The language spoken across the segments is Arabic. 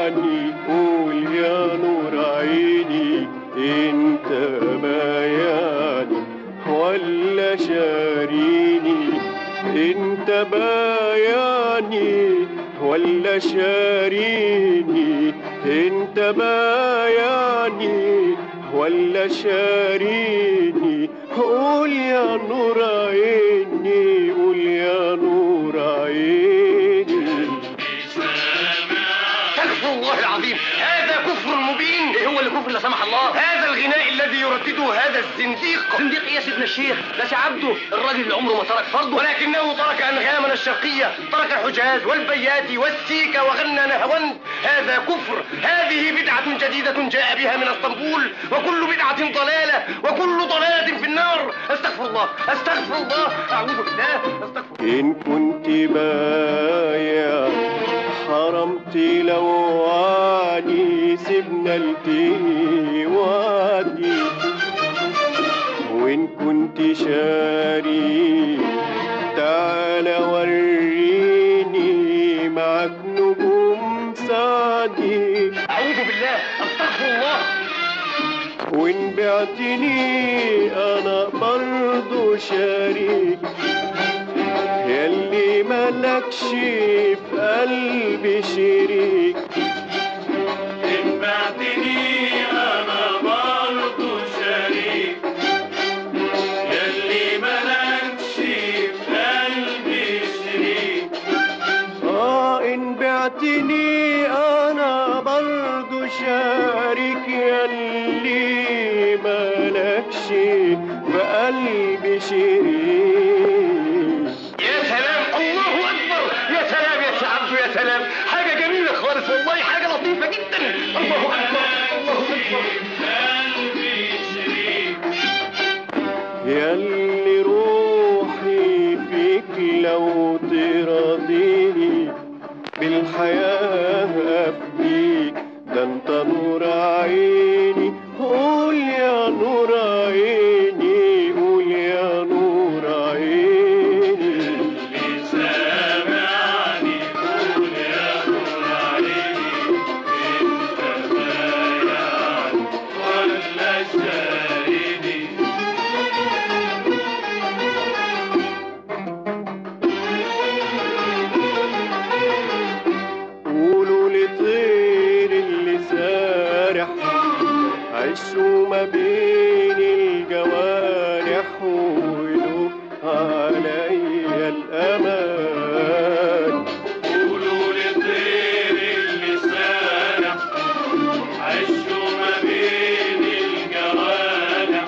بايعني قول يا نور عيني انت بايعني ولا شاريني انت بايعني ولا شاريني انت بايعني ولا شاريني قول يا نور عيني قول يا نور عيني. استغفر الله العظيم، هذا كفر مبين. ايه هو اللي كفر لا سمح الله؟ هذا الغناء الذي يردده هذا الزنديق. زنديق ايه يا سيدنا الشيخ؟ ده سعبده الراجل اللي عمره ما ترك فرضه، ولكنه ترك انغامنا الشرقيه، ترك الحجاز والبياتي والسيكا وغنى نهاوند. هذا كفر، هذه بدعه جديده جاء بها من اسطنبول، وكل بدعه ضلاله وكل ضلاله في النار. استغفر الله استغفر الله اعوذ بالله استغفر الله. ان كنت بايع حرمت لواني سيبنا التي وادي، وإن كنت شاري تعال وريني معك نجوم سعدي. أعوذ بالله أستغفر الله. وإن بعتني أنا برضو شريك ياللي ملكش في قلبي شريك. إن بعتني أنا برضو شريك ياللي ملكش في قلبي شريك. إن بعتني أنا برضو شريك ياللي ملكش في قلبي شريك. يا سلام الله أكبر، يا سلام يا شعب يا سلام، حاجة جميلة خالص والله، حاجة لطيفة جدا. الله أكبر الله أكبر. قلبي شريك ياللي روحي فيك لو ترضيني بالحياة أفديك، ده انت نور عيني قول يا نور عيني قول يا نور عيني. اللي سامعني قول يا نور عيني انت بايعني ولا شاريني. قولوا لطير اللي سارح عشوا ما بين الجوارح وله عليا الأمان. قولوا لطير اللي سارح عشوا ما بين الجوارح.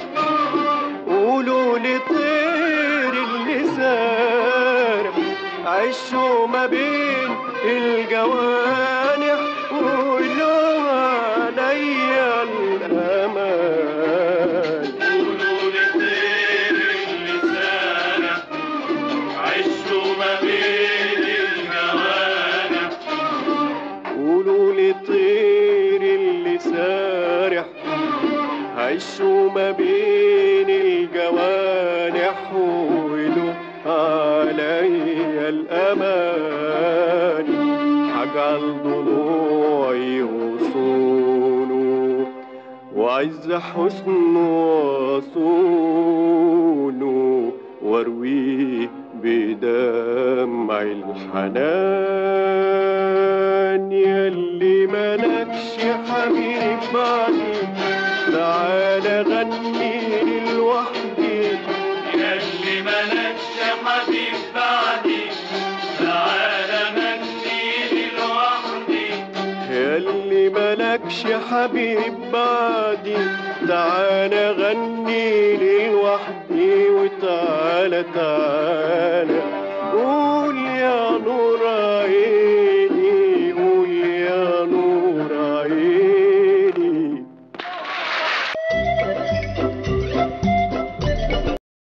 قولوا لطير اللي سارح عشوا ما بين الجوانح قولوا عليا الأمان. قولوا لطير اللي سارح عشوا ما بين الجوانح. قولوا لطير اللي سارح عشوا ما بين الجوانح قولوا عليا الأمان. هجعل ضلوعي غصونه وعز حسنه وصونه وارويه بدمع الحنان. ياللي ملكش حبيب بعدي تعال غني لوحدي. ياللي ملكش حبيب بعدي تعال غني لوحدي. ياللي ملكش حبيب بعدي تعال غني لوحدي. وتعالى تعالى